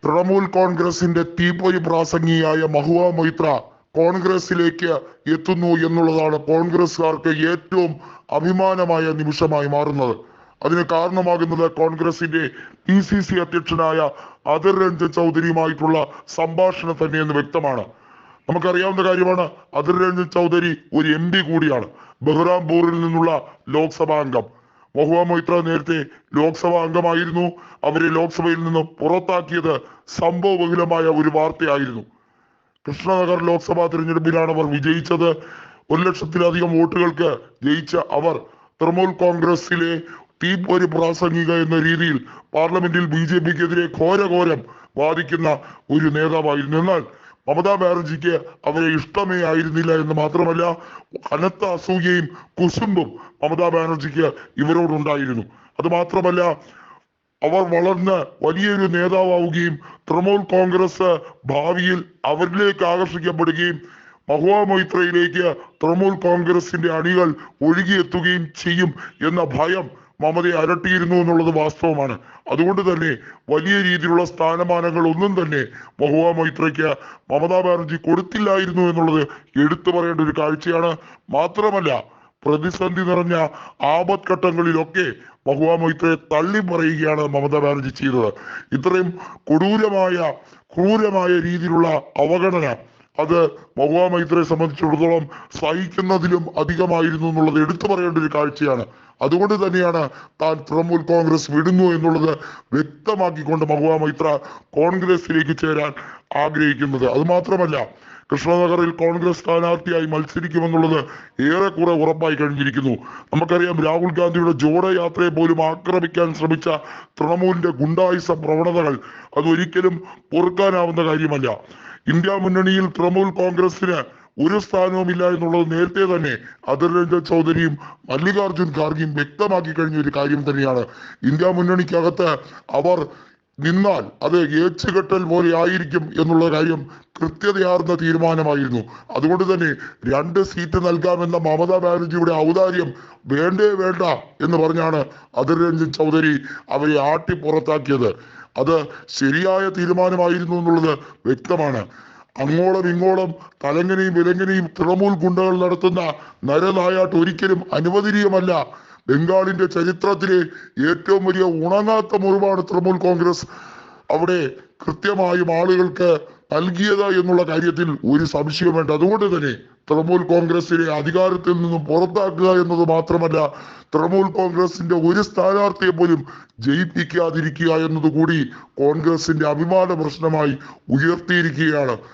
തൃണമൂൽ കോൺഗ്രസിന്റെ തീപ്പൊരി പ്രാസംഗിയായ മഹുവ മൊയ്ത്ര കോൺഗ്രസിലേക്ക് എത്തുന്നു എന്നുള്ളതാണ് കോൺഗ്രസ്സുകാർക്ക് ഏറ്റവും അഭിമാനമായ നിമിഷമായി മാറുന്നത്. അതിന് കാരണമാകുന്നത് കോൺഗ്രസിന്റെ PCC അധ്യക്ഷനായ അധിർ രഞ്ജൻ ചൗധരിയുമായിട്ടുള്ള സംഭാഷണം തന്നെയെന്ന് വ്യക്തമാണ്. നമുക്കറിയാവുന്ന കാര്യമാണ്, അധിർ രഞ്ജൻ ചൗധരി ഒരു MP കൂടിയാണ്, ബഹ്റാംപൂരിൽ നിന്നുള്ള ലോക്സഭാ അംഗം. മഹുവ മൊയ്ത്ര നേരത്തെ ലോക്സഭാ അംഗമായിരുന്നു. അവരെ ലോക്സഭയിൽ നിന്ന് പുറത്താക്കിയത് സംഭവബഹുലമായ ഒരു വാർത്തയായിരുന്നു. കൃഷ്ണനഗർ ലോക്സഭാ തിരഞ്ഞെടുപ്പിലാണ് അവർ വിജയിച്ചത്. 1,00,000-ലധികം വോട്ടുകൾക്ക് ജയിച്ച അവർ തൃണമൂൽ കോൺഗ്രസിലെ തീപ്പൊരി പ്രാസംഗിക എന്ന രീതിയിൽ പാർലമെന്റിൽ BJPക്കെതിരെ ഘോരഘോരം വാദിക്കുന്ന ഒരു നേതാവായിരുന്നു. എന്നാൽ മമതാ ബാനർജിക്ക് അവരെ ഇഷ്ടമേ ആയിരുന്നില്ല എന്ന് മാത്രമല്ല, കനത്ത അസൂയയും കുശുമ്പും മമതാ ബാനർജിക്ക് ഇവരോടുണ്ടായിരുന്നു. അത് മാത്രമല്ല, അവർ വളർന്ന് വലിയൊരു നേതാവുകയും തൃണമൂൽ കോൺഗ്രസ് ഭാവിയിൽ അവരിലേക്ക് ആകർഷിക്കപ്പെടുകയും മഹുവ മൊയ്ത്രയിലേക്ക് തൃണമൂൽ കോൺഗ്രസിന്റെ അണികൾ ഒഴുകിയെത്തുകയും ചെയ്യും എന്ന ഭയം മമതയെ അലട്ടിയിരുന്നു എന്നുള്ളത് വാസ്തവമാണ്. അതുകൊണ്ട് തന്നെ വലിയ രീതിയിലുള്ള സ്ഥാനമാനങ്ങൾ ഒന്നും തന്നെ മഹുവ മൊയ്ത്രയ്ക്ക് മമതാ ബാനർജി കൊടുത്തില്ലായിരുന്നു എന്നുള്ളത് എടുത്തു പറയേണ്ട ഒരു കാഴ്ചയാണ്. മാത്രമല്ല, പ്രതിസന്ധി നിറഞ്ഞ ആപത്ഘട്ടങ്ങളിലൊക്കെ മഹുവ മൊയ്ത്രയെ തള്ളി പറയുകയാണ് മമതാ ബാനർജി ചെയ്തത്. ഇത്രയും ക്രൂരമായ രീതിയിലുള്ള അവഗണന അത് മഹുവ മൊയ്ത്രയെ സംബന്ധിച്ചിടത്തോളം സഹിക്കുന്നതിലും അധികമായിരുന്നു എന്നുള്ളത് എടുത്തു പറയേണ്ട ഒരു കാഴ്ചയാണ്. അതുകൊണ്ട് തന്നെയാണ് താൻ തൃണമൂൽ കോൺഗ്രസ് വിടുന്നു എന്നുള്ളത് വ്യക്തമാക്കിക്കൊണ്ട് മഹുവ മൊയ്ത്ര കോൺഗ്രസിലേക്ക് ചേരാൻ ആഗ്രഹിക്കുന്നത്. അത് മാത്രമല്ല, കൃഷ്ണനഗറിൽ കോൺഗ്രസ് സ്ഥാനാർത്ഥിയായി മത്സരിക്കുമെന്നുള്ളത് ഏറെക്കുറെ ഉറപ്പായി കഴിഞ്ഞിരിക്കുന്നു. നമുക്കറിയാം, രാഹുൽ ഗാന്ധിയുടെ ജോഡോ യാത്രയെ പോലും ആക്രമിക്കാൻ ശ്രമിച്ച തൃണമൂലിന്റെ ഗുണ്ടായിസ പ്രവണതകൾ അതൊരിക്കലും പൊറുക്കാനാവുന്ന കാര്യമല്ല. ഇന്ത്യ മുന്നണിയിൽ തൃണമൂൽ കോൺഗ്രസിന് ഒരു സ്ഥാനവുമില്ല എന്നുള്ളത് നേരത്തെ തന്നെ അധിർ രഞ്ജൻ ചൗധരിയും മല്ലികാർജുൻ ഖാർഗെയും വ്യക്തമാക്കി കഴിഞ്ഞ ഒരു കാര്യം തന്നെയാണ്. ഇന്ത്യ മുന്നണിക്കകത്ത് അവർ നിന്നാൽ അത് ഏച്ചുകെട്ടൽ പോലെ ആയിരിക്കും എന്നുള്ള കാര്യം കൃത്യതയാർന്ന തീരുമാനമായിരുന്നു. അതുകൊണ്ട് തന്നെ 2 സീറ്റ് നൽകാമെന്ന മമതാ ബാനർജിയുടെ ഔദാര്യം വേണ്ടേ വേണ്ട എന്ന് പറഞ്ഞാണ് അധിർ രഞ്ജൻ ചൗധരി അവരെ ആട്ടി പുറത്താക്കിയത്. അത് ശരിയായ തീരുമാനമായിരുന്നു എന്നുള്ളത് വ്യക്തമാണ്. അങ്ങോളം ഇങ്ങോളം തലങ്ങനെയും വിലങ്ങനെയും തൃണമൂൽ ഗുണ്ടകൾ നടത്തുന്ന നരനായാട്ട് ഒരിക്കലും അനുവദനീയമല്ല. ബംഗാളിന്റെ ചരിത്രത്തിലെ ഏറ്റവും വലിയ ഉണങ്ങാത്ത മുറിവാണ് തൃണമൂൽ കോൺഗ്രസ് അവിടെ കൃത്യമായും ആളുകൾക്ക് നൽകിയത് എന്നുള്ള കാര്യത്തിൽ ഒരു സംശയം വേണ്ട. അതുകൊണ്ട് തന്നെ തൃണമൂൽ കോൺഗ്രസിനെ അധികാരത്തിൽ നിന്നും പുറത്താക്കുക എന്നത് മാത്രമല്ല, തൃണമൂൽ കോൺഗ്രസിന്റെ ഒരു സ്ഥാനാർത്ഥിയെ പോലും ജയിപ്പിക്കാതിരിക്കുക എന്നതുകൂടി കോൺഗ്രസിന്റെ അഭിമാന പ്രശ്നമായി ഉയർത്തിയിരിക്കുകയാണ്.